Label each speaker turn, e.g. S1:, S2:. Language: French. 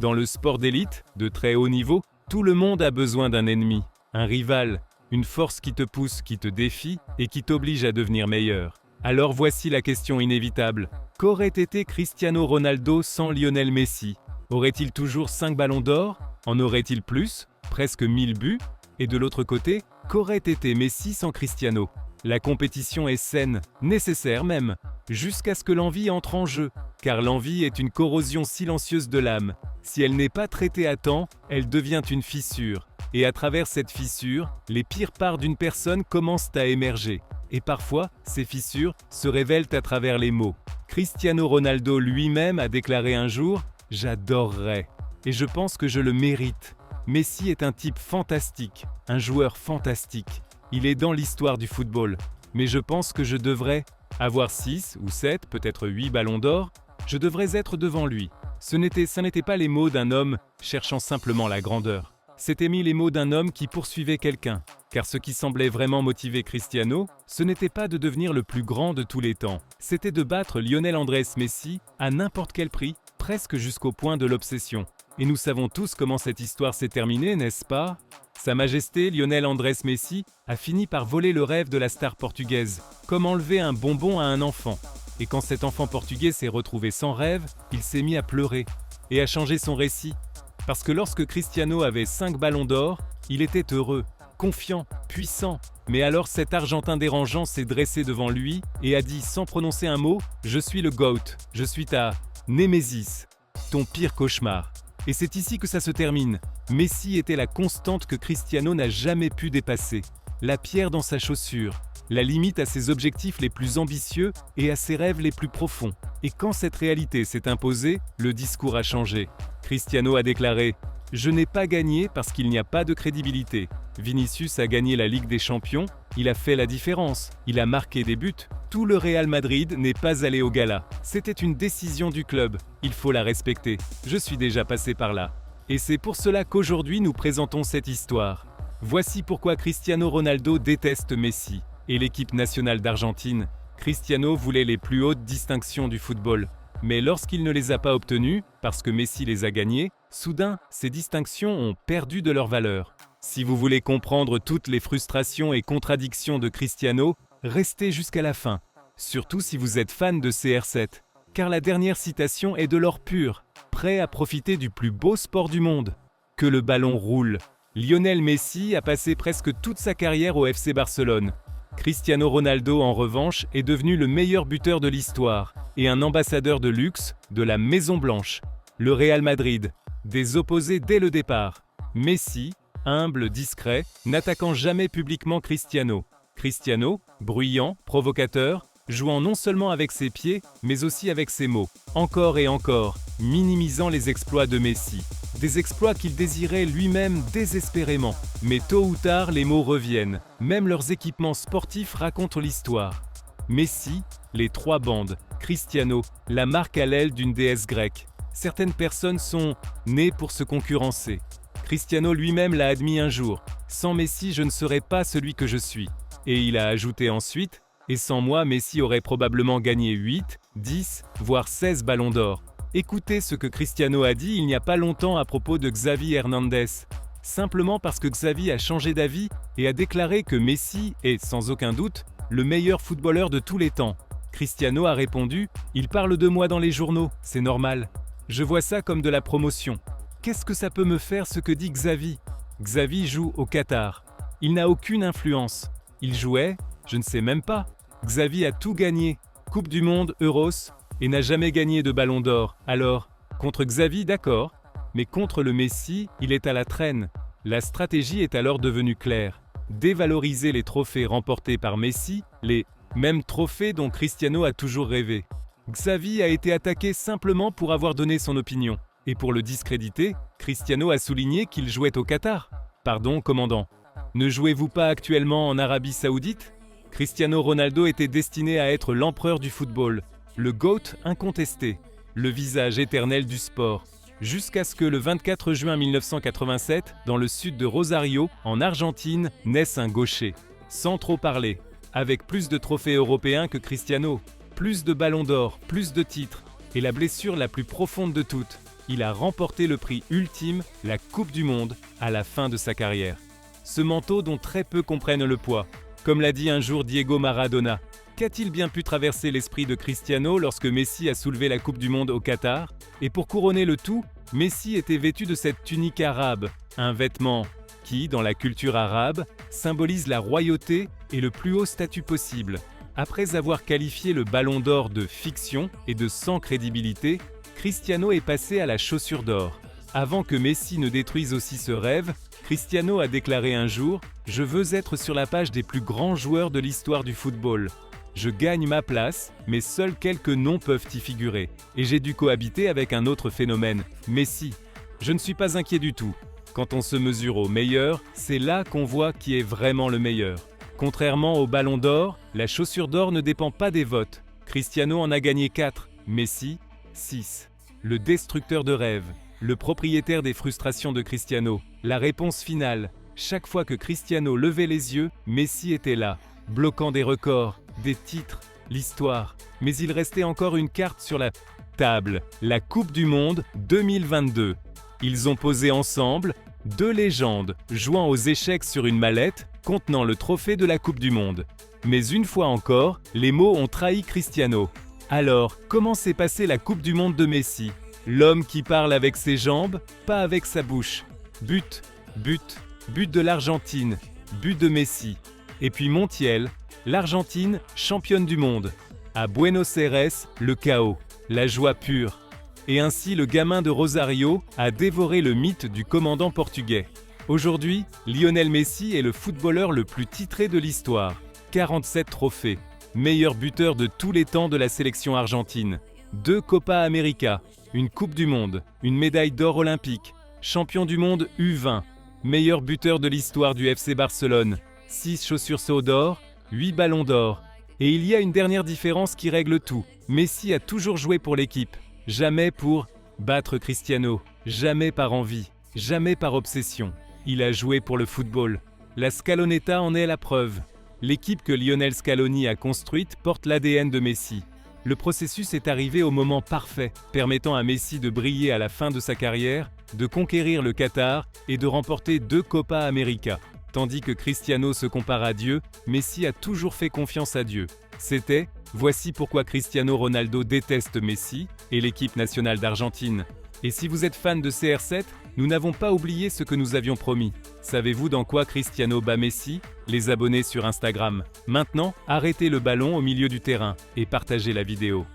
S1: Dans le sport d'élite, de très haut niveau, tout le monde a besoin d'un ennemi, un rival, une force qui te pousse, qui te défie et qui t'oblige à devenir meilleur. Alors voici la question inévitable. Qu'aurait été Cristiano Ronaldo sans Lionel Messi? Aurait-il toujours 5 ballons d'or? En aurait-il plus? Presque 1000 buts? Et de l'autre côté, qu'aurait été Messi sans Cristiano? La compétition est saine, nécessaire même, jusqu'à ce que l'envie entre en jeu, car l'envie est une corrosion silencieuse de l'âme. Si elle n'est pas traitée à temps, elle devient une fissure. Et à travers cette fissure, les pires parts d'une personne commencent à émerger. Et parfois, ces fissures se révèlent à travers les mots. Cristiano Ronaldo lui-même a déclaré un jour « J'adorerais ». Et je pense que je le mérite. Messi est un type fantastique, un joueur fantastique. Il est dans l'histoire du football. Mais je pense que je devrais avoir 6 ou 7, peut-être 8 ballons d'or. Je devrais être devant lui. Ce n'étaient pas les mots d'un homme cherchant simplement la grandeur. C'étaient les mots d'un homme qui poursuivait quelqu'un. Car ce qui semblait vraiment motiver Cristiano, ce n'était pas de devenir le plus grand de tous les temps. C'était de battre Lionel Andrés Messi à n'importe quel prix, presque jusqu'au point de l'obsession. Et nous savons tous comment cette histoire s'est terminée, n'est-ce pas? Sa Majesté Lionel Andrés Messi a fini par voler le rêve de la star portugaise, comme enlever un bonbon à un enfant. Et quand cet enfant portugais s'est retrouvé sans rêve, il s'est mis à pleurer et à changer son récit. Parce que lorsque Cristiano avait 5 ballons d'or, il était heureux, confiant, puissant. Mais alors cet Argentin dérangeant s'est dressé devant lui et a dit sans prononcer un mot « Je suis le GOAT, je suis ta Némésis, ton pire cauchemar ». Et c'est ici que ça se termine. Messi était la constante que Cristiano n'a jamais pu dépasser. La pierre dans sa chaussure, la limite à ses objectifs les plus ambitieux et à ses rêves les plus profonds. Et quand cette réalité s'est imposée, le discours a changé. Cristiano a déclaré « Je n'ai pas gagné parce qu'il n'y a pas de crédibilité. Vinicius a gagné la Ligue des Champions, il a fait la différence, il a marqué des buts. Tout le Real Madrid n'est pas allé au gala. C'était une décision du club, il faut la respecter. Je suis déjà passé par là. Et c'est pour cela qu'aujourd'hui nous présentons cette histoire. Voici pourquoi Cristiano Ronaldo déteste Messi et l'équipe nationale d'Argentine. Cristiano voulait les plus hautes distinctions du football. Mais lorsqu'il ne les a pas obtenues, parce que Messi les a gagnées, soudain, ces distinctions ont perdu de leur valeur. Si vous voulez comprendre toutes les frustrations et contradictions de Cristiano, restez jusqu'à la fin, surtout si vous êtes fan de CR7, car la dernière citation est de l'or pur, prêt à profiter du plus beau sport du monde. Que le ballon roule. Lionel Messi a passé presque toute sa carrière au FC Barcelone. Cristiano Ronaldo, en revanche, est devenu le meilleur buteur de l'histoire et un ambassadeur de luxe de la Maison Blanche. Le Real Madrid, des opposés dès le départ. Messi, humble, discret, n'attaquant jamais publiquement Cristiano. Cristiano, bruyant, provocateur, jouant non seulement avec ses pieds, mais aussi avec ses mots. Encore et encore, minimisant les exploits de Messi. Des exploits qu'il désirait lui-même désespérément. Mais tôt ou tard, les mots reviennent. Même leurs équipements sportifs racontent l'histoire. Messi, les 3 bandes. Cristiano, la marque à l'aile d'une déesse grecque. Certaines personnes sont nées pour se concurrencer. Cristiano lui-même l'a admis un jour. Sans Messi, je ne serais pas celui que je suis. Et il a ajouté ensuite, et sans moi, Messi aurait probablement gagné 8, 10, voire 16 ballons d'or. Écoutez ce que Cristiano a dit il n'y a pas longtemps à propos de Xavi Hernandez. Simplement parce que Xavi a changé d'avis et a déclaré que Messi est, sans aucun doute, le meilleur footballeur de tous les temps. Cristiano a répondu « Il parle de moi dans les journaux, c'est normal. Je vois ça comme de la promotion. Qu'est-ce que ça peut me faire ce que dit Xavi? Xavi joue au Qatar. Il n'a aucune influence. Il jouait, je ne sais même pas. Xavi a tout gagné, Coupe du Monde, Euros, et n'a jamais gagné de ballon d'or. Alors, contre Xavi, d'accord, mais contre le Messi, il est à la traîne. La stratégie est alors devenue claire. Dévaloriser les trophées remportés par Messi, les mêmes trophées dont Cristiano a toujours rêvé. Xavi a été attaqué simplement pour avoir donné son opinion. Et pour le discréditer, Cristiano a souligné qu'il jouait au Qatar. Pardon, commandant. Ne jouez-vous pas actuellement en Arabie Saoudite? Cristiano Ronaldo était destiné à être l'empereur du football, le GOAT incontesté, le visage éternel du sport. Jusqu'à ce que le 24 juin 1987, dans le sud de Rosario, en Argentine, naisse un gaucher. Sans trop parler, avec plus de trophées européens que Cristiano, plus de ballons d'or, plus de titres, et la blessure la plus profonde de toutes. il a remporté le prix ultime, la Coupe du Monde, à la fin de sa carrière. Ce manteau dont très peu comprennent le poids. Comme l'a dit un jour Diego Maradona, qu'a-t-il bien pu traverser l'esprit de Cristiano lorsque Messi a soulevé la Coupe du Monde au Qatar? Et pour couronner le tout, Messi était vêtu de cette tunique arabe, un vêtement qui, dans la culture arabe, symbolise la royauté et le plus haut statut possible. Après avoir qualifié le Ballon d'Or de fiction et de sans crédibilité, Cristiano est passé à la chaussure d'or. Avant que Messi ne détruise aussi ce rêve, Cristiano a déclaré un jour « Je veux être sur la page des plus grands joueurs de l'histoire du football. Je gagne ma place, mais seuls quelques noms peuvent y figurer. Et j'ai dû cohabiter avec un autre phénomène, Messi. Je ne suis pas inquiet du tout. Quand on se mesure au meilleur, c'est là qu'on voit qui est vraiment le meilleur. Contrairement au Ballon d'Or, la chaussure d'or ne dépend pas des votes. Cristiano en a gagné 4, Messi 6. Le destructeur de rêves, le propriétaire des frustrations de Cristiano, la réponse finale. Chaque fois que Cristiano levait les yeux, Messi était là, bloquant des records, des titres, l'histoire. Mais il restait encore une carte sur la table, la Coupe du Monde 2022. Ils ont posé ensemble, deux légendes jouant aux échecs sur une mallette contenant le trophée de la Coupe du Monde. Mais une fois encore, les mots ont trahi Cristiano. Alors, comment s'est passée la Coupe du Monde de Messi? L'homme qui parle avec ses jambes, pas avec sa bouche. But, but, but de l'Argentine, but de Messi. Et puis Montiel, l'Argentine, championne du monde. À Buenos Aires, le chaos, la joie pure. Et ainsi le gamin de Rosario a dévoré le mythe du commandant portugais. Aujourd'hui, Lionel Messi est le footballeur le plus titré de l'histoire. 47 trophées. Meilleur buteur de tous les temps de la sélection argentine. 2 Copa América, une Coupe du Monde, une médaille d'or olympique, champion du monde U20, meilleur buteur de l'histoire du FC Barcelone, 6 chaussures d'or, 8 ballons d'or. Et il y a une dernière différence qui règle tout. Messi a toujours joué pour l'équipe, jamais pour battre Cristiano, jamais par envie, jamais par obsession. Il a joué pour le football. La Scaloneta en est la preuve. L'équipe que Lionel Scaloni a construite porte l'ADN de Messi. Le processus est arrivé au moment parfait, permettant à Messi de briller à la fin de sa carrière, de conquérir le Qatar et de remporter 2 Copa América. Tandis que Cristiano se compare à Dieu, Messi a toujours fait confiance à Dieu. C'était « Voici pourquoi Cristiano Ronaldo déteste Messi et l'équipe nationale d'Argentine ». Et si vous êtes fan de CR7, nous n'avons pas oublié ce que nous avions promis. Savez-vous dans quoi Cristiano bat Messi? Les abonnés sur Instagram. Maintenant, arrêtez le ballon au milieu du terrain et partagez la vidéo.